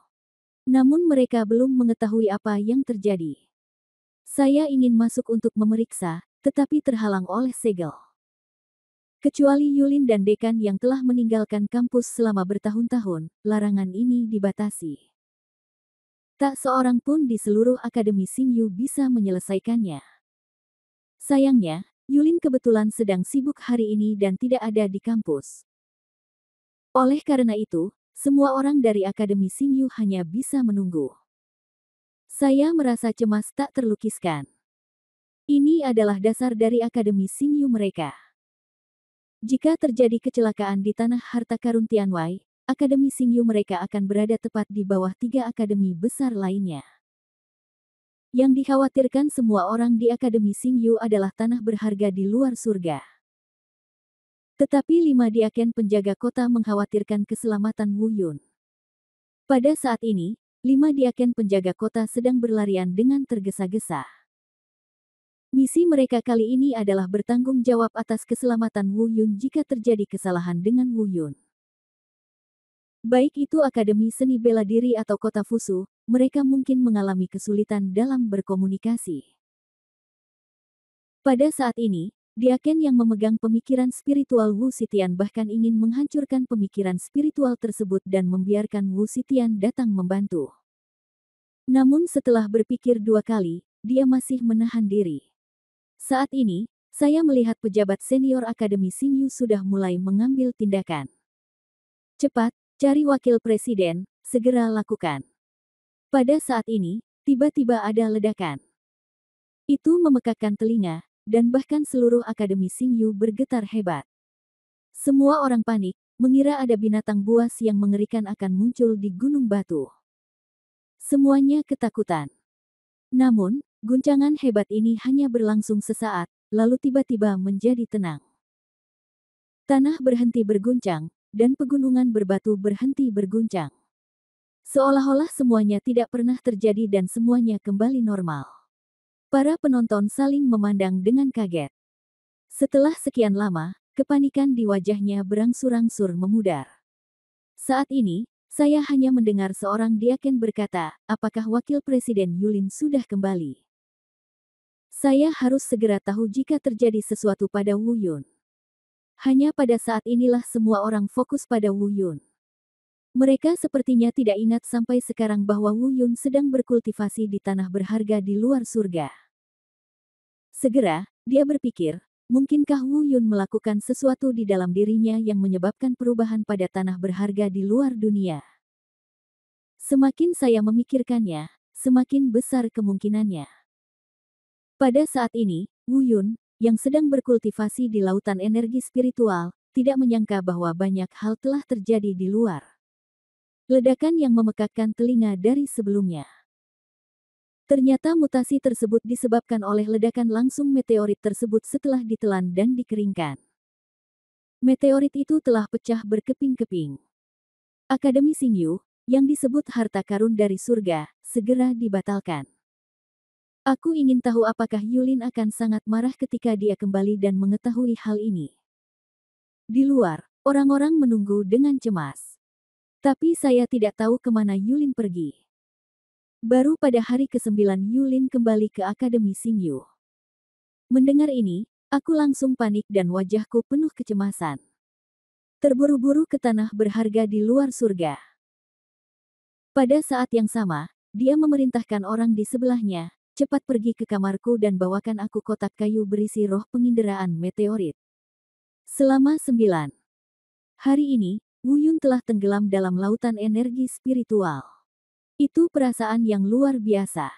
Namun mereka belum mengetahui apa yang terjadi. Saya ingin masuk untuk memeriksa, tetapi terhalang oleh segel. Kecuali Yulin dan dekan yang telah meninggalkan kampus selama bertahun-tahun, larangan ini dibatasi. Tak seorang pun di seluruh Akademi Xingyu bisa menyelesaikannya. Sayangnya, Yulin kebetulan sedang sibuk hari ini dan tidak ada di kampus. Oleh karena itu, semua orang dari Akademi Xingyu hanya bisa menunggu. Saya merasa cemas tak terlukiskan. Ini adalah dasar dari Akademi Xingyu mereka. Jika terjadi kecelakaan di tanah harta karun Tianwei, Akademi Xingyu mereka akan berada tepat di bawah 3 akademi besar lainnya. Yang dikhawatirkan semua orang di Akademi Xingyu adalah tanah berharga di luar surga. Tetapi 5 diaken penjaga kota mengkhawatirkan keselamatan Wu Yun. Pada saat ini, 5 diaken penjaga kota sedang berlarian dengan tergesa-gesa. Misi mereka kali ini adalah bertanggung jawab atas keselamatan Wu Yun jika terjadi kesalahan dengan Wu Yun. Baik itu Akademi Seni Bela Diri atau Kota Fusu, mereka mungkin mengalami kesulitan dalam berkomunikasi. Pada saat ini, diaken yang memegang pemikiran spiritual Wu Xitian bahkan ingin menghancurkan pemikiran spiritual tersebut dan membiarkan Wu Xitian datang membantu. Namun setelah berpikir 2 kali, dia masih menahan diri. Saat ini, saya melihat pejabat senior Akademi Xingyu sudah mulai mengambil tindakan. Cepat, cari wakil presiden, segera lakukan. Pada saat ini, tiba-tiba ada ledakan. Itu memekakkan telinga, dan bahkan seluruh Akademi Xingyu bergetar hebat. Semua orang panik, mengira ada binatang buas yang mengerikan akan muncul di gunung batu. Semuanya ketakutan. Namun, guncangan hebat ini hanya berlangsung sesaat, lalu tiba-tiba menjadi tenang. Tanah berhenti berguncang, dan pegunungan berbatu berhenti berguncang. Seolah-olah semuanya tidak pernah terjadi dan semuanya kembali normal. Para penonton saling memandang dengan kaget. Setelah sekian lama, kepanikan di wajahnya berangsur-angsur memudar. Saat ini, saya hanya mendengar seorang diaken berkata, apakah wakil presiden Yulin sudah kembali? Saya harus segera tahu jika terjadi sesuatu pada Wu Yun. Hanya pada saat inilah semua orang fokus pada Wu Yun. Mereka sepertinya tidak ingat sampai sekarang bahwa Wu Yun sedang berkultivasi di tanah berharga di luar surga. Segera, dia berpikir, mungkinkah Wu Yun melakukan sesuatu di dalam dirinya yang menyebabkan perubahan pada tanah berharga di luar dunia. Semakin saya memikirkannya, semakin besar kemungkinannya. Pada saat ini, Wu Yun, yang sedang berkultivasi di lautan energi spiritual, tidak menyangka bahwa banyak hal telah terjadi di luar. Ledakan yang memekakkan telinga dari sebelumnya. Ternyata mutasi tersebut disebabkan oleh ledakan langsung meteorit tersebut setelah ditelan dan dikeringkan. Meteorit itu telah pecah berkeping-keping. Akademi Xingyu, yang disebut harta karun dari surga, segera dibatalkan. Aku ingin tahu apakah Yulin akan sangat marah ketika dia kembali dan mengetahui hal ini. Di luar, orang-orang menunggu dengan cemas. Tapi saya tidak tahu kemana Yulin pergi. Baru pada hari ke-9 Yulin kembali ke Akademi Xingyu. Mendengar ini, aku langsung panik dan wajahku penuh kecemasan. Terburu-buru ke tanah berharga di luar surga. Pada saat yang sama, dia memerintahkan orang di sebelahnya, cepat pergi ke kamarku dan bawakan aku kotak kayu berisi roh penginderaan meteorit. Selama 9 hari ini, Wu Yun telah tenggelam dalam lautan energi spiritual. Itu perasaan yang luar biasa.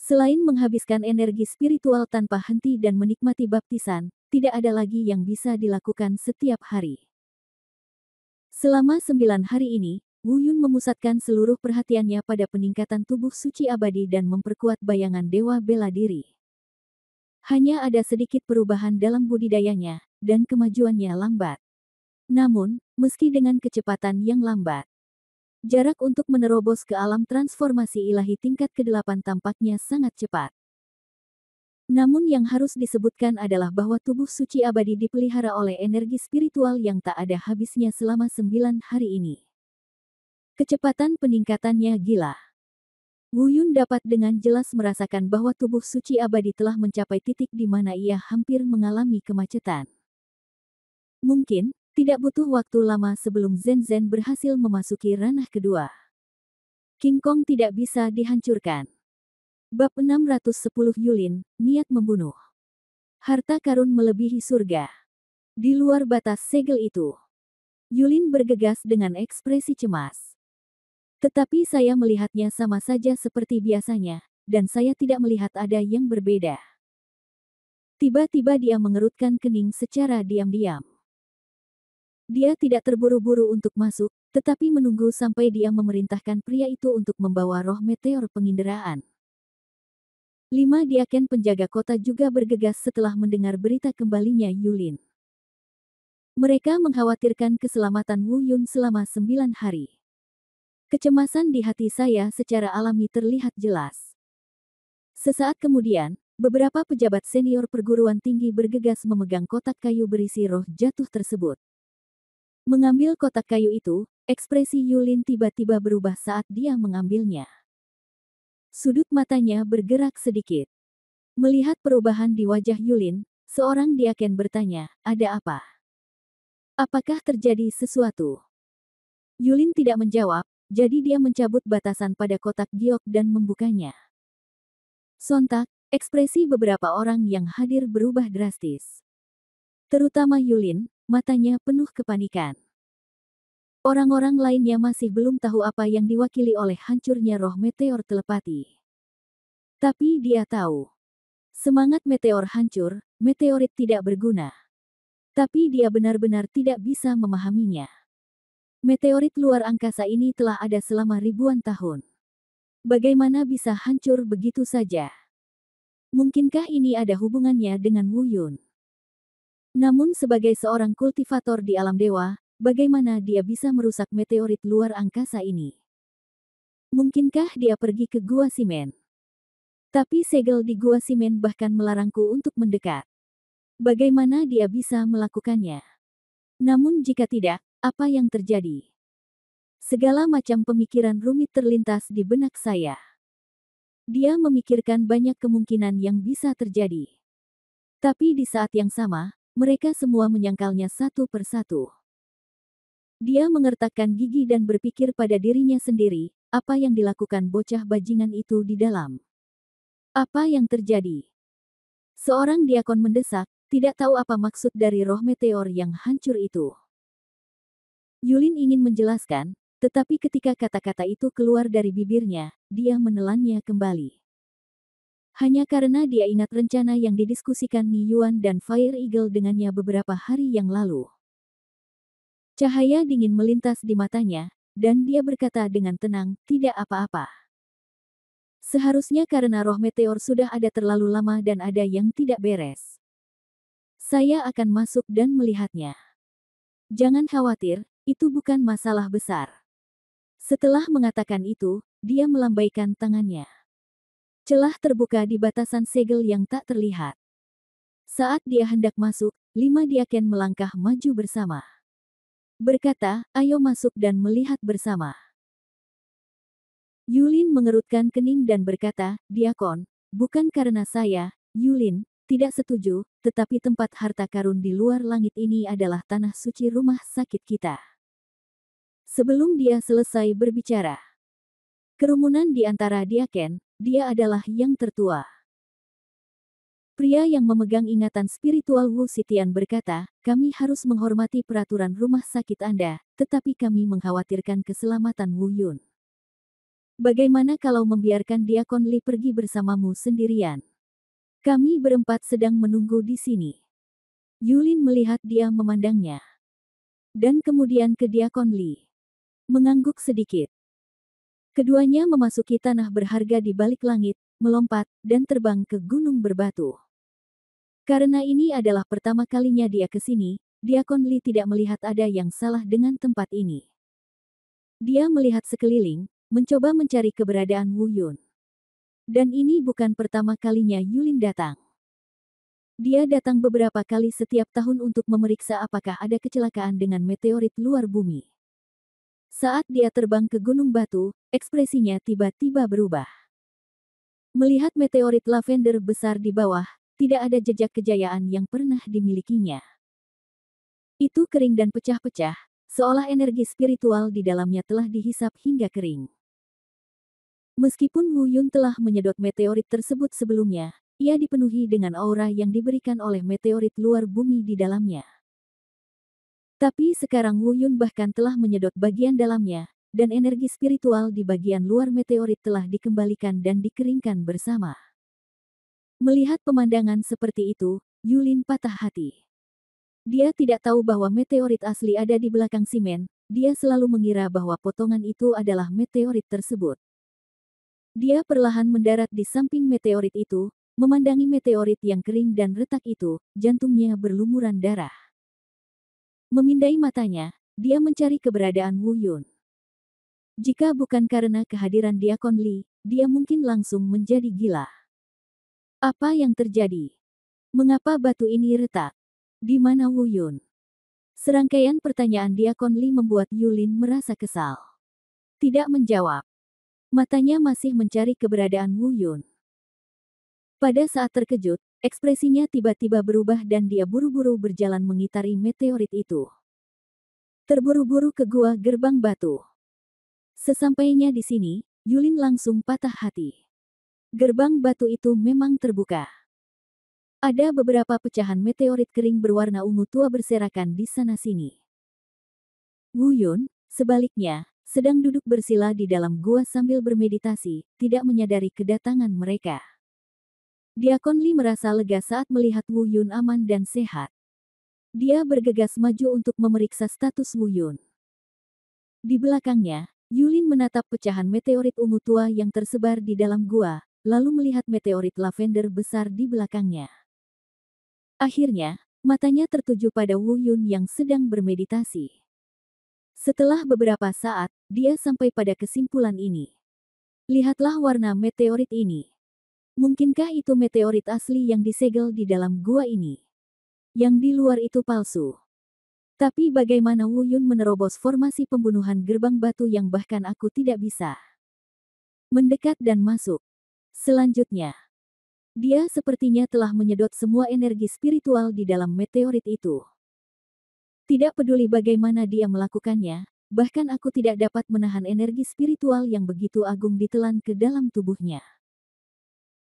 Selain menghabiskan energi spiritual tanpa henti dan menikmati baptisan, tidak ada lagi yang bisa dilakukan setiap hari. Selama 9 hari ini, Wu Yun memusatkan seluruh perhatiannya pada peningkatan tubuh suci abadi dan memperkuat bayangan dewa bela diri. Hanya ada sedikit perubahan dalam budidayanya, dan kemajuannya lambat. Namun, meski dengan kecepatan yang lambat, Jarak untuk menerobos ke alam transformasi ilahi tingkat ke-8 tampaknya sangat cepat. Namun yang harus disebutkan adalah bahwa tubuh suci abadi dipelihara oleh energi spiritual yang tak ada habisnya selama 9 hari ini. Kecepatan peningkatannya gila. Wu Yun dapat dengan jelas merasakan bahwa tubuh suci abadi telah mencapai titik di mana ia hampir mengalami kemacetan. Mungkin, tidak butuh waktu lama sebelum Zhen Zhen berhasil memasuki ranah kedua. King Kong tidak bisa dihancurkan. Bab 610 Yulin, niat membunuh. Harta karun melebihi surga. Di luar batas segel itu. Yulin bergegas dengan ekspresi cemas. Tetapi saya melihatnya sama saja seperti biasanya, dan saya tidak melihat ada yang berbeda. Tiba-tiba dia mengerutkan kening secara diam-diam. Dia tidak terburu-buru untuk masuk, tetapi menunggu sampai dia memerintahkan pria itu untuk membawa roh meteor penginderaan. 5 diaken penjaga kota juga bergegas setelah mendengar berita kembalinya Yulin. Mereka mengkhawatirkan keselamatan Wu Yun selama 9 hari. Kecemasan di hati saya secara alami terlihat jelas. Sesaat kemudian, beberapa pejabat senior perguruan tinggi bergegas memegang kotak kayu berisi roh jatuh tersebut. Mengambil kotak kayu itu, ekspresi Yulin tiba-tiba berubah saat dia mengambilnya. Sudut matanya bergerak sedikit. Melihat perubahan di wajah Yulin, seorang diaken bertanya, "Ada apa? Apakah terjadi sesuatu?" Yulin tidak menjawab, jadi dia mencabut batasan pada kotak giok dan membukanya. Sontak, ekspresi beberapa orang yang hadir berubah drastis. Terutama Yulin, matanya penuh kepanikan. Orang-orang lainnya masih belum tahu apa yang diwakili oleh hancurnya roh meteor telepati. Tapi dia tahu. Semangat meteor hancur, meteorit tidak berguna. Tapi dia benar-benar tidak bisa memahaminya. Meteorit luar angkasa ini telah ada selama ribuan tahun. Bagaimana bisa hancur begitu saja? Mungkinkah ini ada hubungannya dengan Wu Yun? Namun sebagai seorang kultivator di alam dewa, bagaimana dia bisa merusak meteorit luar angkasa ini? Mungkinkah dia pergi ke gua simen? Tapi segel di gua simen bahkan melarangku untuk mendekat. Bagaimana dia bisa melakukannya? Namun jika tidak, apa yang terjadi? Segala macam pemikiran rumit terlintas di benak saya. Dia memikirkan banyak kemungkinan yang bisa terjadi. Tapi di saat yang sama, mereka semua menyangkalnya satu persatu. Dia mengertakkan gigi dan berpikir pada dirinya sendiri, apa yang dilakukan bocah bajingan itu di dalam. Apa yang terjadi? Seorang diakon mendesak, tidak tahu apa maksud dari roh meteor yang hancur itu. Yulin ingin menjelaskan, tetapi ketika kata-kata itu keluar dari bibirnya, dia menelannya kembali. Hanya karena dia ingat rencana yang didiskusikan Ni Yuan dan Fire Eagle dengannya beberapa hari yang lalu. Cahaya dingin melintas di matanya, dan dia berkata dengan tenang, "Tidak apa-apa. Seharusnya karena roh meteor sudah ada terlalu lama dan ada yang tidak beres. Saya akan masuk dan melihatnya. Jangan khawatir, itu bukan masalah besar." Setelah mengatakan itu, dia melambaikan tangannya. Celah terbuka di batasan segel yang tak terlihat. Saat dia hendak masuk, 5 diaken melangkah maju bersama. Berkata, "Ayo masuk dan melihat bersama." Yulin mengerutkan kening dan berkata, "Diakon, bukan karena saya, Yulin, tidak setuju, tetapi tempat harta karun di luar langit ini adalah tanah suci rumah sakit kita." Sebelum dia selesai berbicara, kerumunan di antara diaken, dia adalah yang tertua. Pria yang memegang ingatan spiritual Wu Sitian berkata, "Kami harus menghormati peraturan rumah sakit Anda, tetapi kami mengkhawatirkan keselamatan Wu Yun. Bagaimana kalau membiarkan Diakon Li pergi bersamamu sendirian? Kami berempat sedang menunggu di sini." Yulin melihat dia memandangnya. Dan kemudian ke Diakon Li. Mengangguk sedikit. Keduanya memasuki tanah berharga di balik langit, melompat, dan terbang ke gunung berbatu. Karena ini adalah pertama kalinya dia ke sini, Diakon Li tidak melihat ada yang salah dengan tempat ini. Dia melihat sekeliling, mencoba mencari keberadaan Wu Yun. Dan ini bukan pertama kalinya Yulin datang. Dia datang beberapa kali setiap tahun untuk memeriksa apakah ada kecelakaan dengan meteorit luar bumi. Saat dia terbang ke Gunung Batu, ekspresinya tiba-tiba berubah. Melihat meteorit lavender besar di bawah, tidak ada jejak kejayaan yang pernah dimilikinya. Itu kering dan pecah-pecah, seolah energi spiritual di dalamnya telah dihisap hingga kering. Meskipun Wu Yun telah menyedot meteorit tersebut sebelumnya, ia dipenuhi dengan aura yang diberikan oleh meteorit luar bumi di dalamnya. Tapi sekarang Wu Yun bahkan telah menyedot bagian dalamnya, dan energi spiritual di bagian luar meteorit telah dikembalikan dan dikeringkan bersama. Melihat pemandangan seperti itu, Yulin patah hati. Dia tidak tahu bahwa meteorit asli ada di belakang Simen, dia selalu mengira bahwa potongan itu adalah meteorit tersebut. Dia perlahan mendarat di samping meteorit itu, memandangi meteorit yang kering dan retak itu, jantungnya berlumuran darah. Memindai matanya, dia mencari keberadaan Wu Yun. Jika bukan karena kehadiran Diakon Li, dia mungkin langsung menjadi gila. Apa yang terjadi? Mengapa batu ini retak? Di mana Wu Yun? Serangkaian pertanyaan Diakon Li membuat Yulin merasa kesal. Tidak menjawab. Matanya masih mencari keberadaan Wu Yun. Pada saat terkejut, ekspresinya tiba-tiba berubah dan dia buru-buru berjalan mengitari meteorit itu. Terburu-buru ke gua gerbang batu. Sesampainya di sini, Yulin langsung patah hati. Gerbang batu itu memang terbuka. Ada beberapa pecahan meteorit kering berwarna ungu tua berserakan di sana-sini. Wu Yun, sebaliknya, sedang duduk bersila di dalam gua sambil bermeditasi, tidak menyadari kedatangan mereka. Diakon Li merasa lega saat melihat Wu Yun aman dan sehat. Dia bergegas maju untuk memeriksa status Wu Yun. Di belakangnya, Yulin menatap pecahan meteorit ungu tua yang tersebar di dalam gua, lalu melihat meteorit lavender besar di belakangnya. Akhirnya, matanya tertuju pada Wu Yun yang sedang bermeditasi. Setelah beberapa saat, dia sampai pada kesimpulan ini. Lihatlah warna meteorit ini. Mungkinkah itu meteorit asli yang disegel di dalam gua ini? Yang di luar itu palsu. Tapi bagaimana Wu Yun menerobos formasi pembunuhan gerbang batu yang bahkan aku tidak bisa? Mendekat dan masuk. Selanjutnya, dia sepertinya telah menyedot semua energi spiritual di dalam meteorit itu. Tidak peduli bagaimana dia melakukannya, bahkan aku tidak dapat menahan energi spiritual yang begitu agung ditelan ke dalam tubuhnya.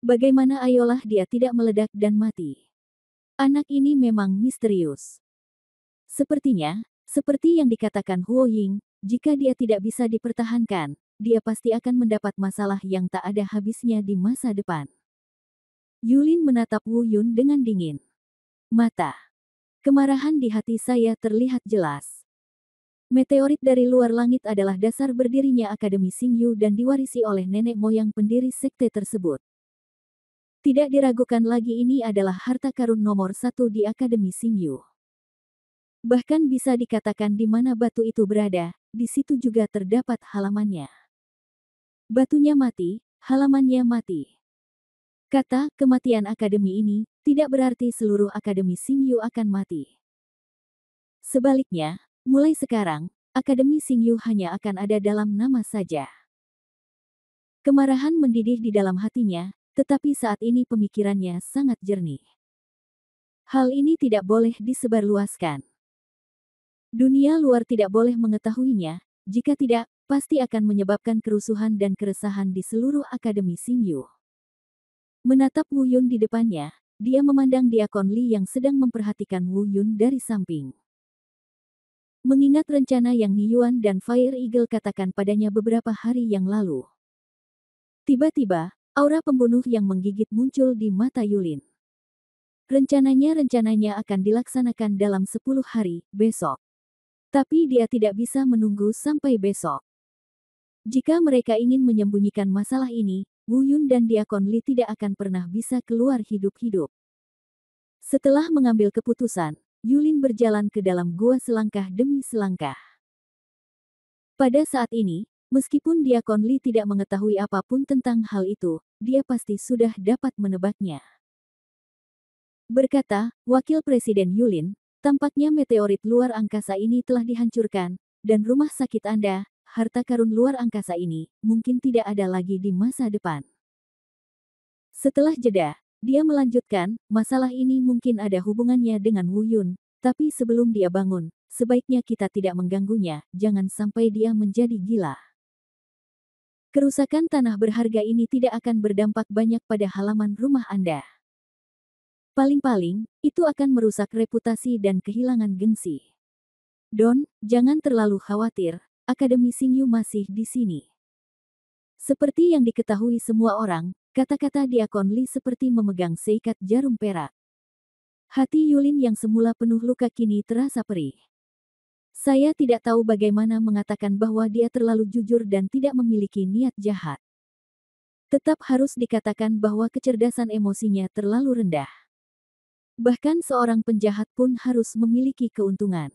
Bagaimana ayolah dia tidak meledak dan mati? Anak ini memang misterius. Sepertinya, seperti yang dikatakan Huo Ying, jika dia tidak bisa dipertahankan, dia pasti akan mendapat masalah yang tak ada habisnya di masa depan. Yulin menatap Wu Yun dengan dingin. Mata. Kemarahan di hati saya terlihat jelas. Meteorit dari luar langit adalah dasar berdirinya Akademi Xingyu dan diwarisi oleh nenek moyang pendiri sekte tersebut. Tidak diragukan lagi ini adalah harta karun nomor 1 di Akademi Xingyu. Bahkan bisa dikatakan di mana batu itu berada, di situ juga terdapat halamannya. Batunya mati, halamannya mati. Kata kematian akademi ini, tidak berarti seluruh Akademi Xingyu akan mati. Sebaliknya, mulai sekarang, Akademi Xingyu hanya akan ada dalam nama saja. Kemarahan mendidih di dalam hatinya, tetapi saat ini pemikirannya sangat jernih. Hal ini tidak boleh disebarluaskan. Dunia luar tidak boleh mengetahuinya, jika tidak, pasti akan menyebabkan kerusuhan dan keresahan di seluruh Akademi Xingyu. Menatap Wu Yun di depannya, dia memandang Diakon Li yang sedang memperhatikan Wu Yun dari samping. Mengingat rencana yang Ni Yuan dan Fire Eagle katakan padanya beberapa hari yang lalu. Tiba-tiba, aura pembunuh yang menggigit muncul di mata Yulin. Rencananya akan dilaksanakan dalam 10 hari, besok. Tapi dia tidak bisa menunggu sampai besok. Jika mereka ingin menyembunyikan masalah ini, Wu Yun dan Diakon Li tidak akan pernah bisa keluar hidup-hidup. Setelah mengambil keputusan, Yulin berjalan ke dalam gua selangkah demi selangkah. Pada saat ini, meskipun Diakon Lee tidak mengetahui apapun tentang hal itu, dia pasti sudah dapat menebaknya. Berkata, Wakil Presiden Yulin, tampaknya meteorit luar angkasa ini telah dihancurkan, dan rumah sakit Anda, harta karun luar angkasa ini, mungkin tidak ada lagi di masa depan. Setelah jeda, dia melanjutkan, masalah ini mungkin ada hubungannya dengan Wu Yun, tapi sebelum dia bangun, sebaiknya kita tidak mengganggunya, jangan sampai dia menjadi gila. Kerusakan tanah berharga ini tidak akan berdampak banyak pada halaman rumah Anda. Paling-paling, itu akan merusak reputasi dan kehilangan gengsi. Don, jangan terlalu khawatir, Akademi Xingyu masih di sini. Seperti yang diketahui semua orang, kata-kata Diakon Lee seperti memegang seikat jarum perak. Hati Yulin yang semula penuh luka kini terasa perih. Saya tidak tahu bagaimana mengatakan bahwa dia terlalu jujur dan tidak memiliki niat jahat. Tetap harus dikatakan bahwa kecerdasan emosinya terlalu rendah. Bahkan seorang penjahat pun harus memiliki keuntungan.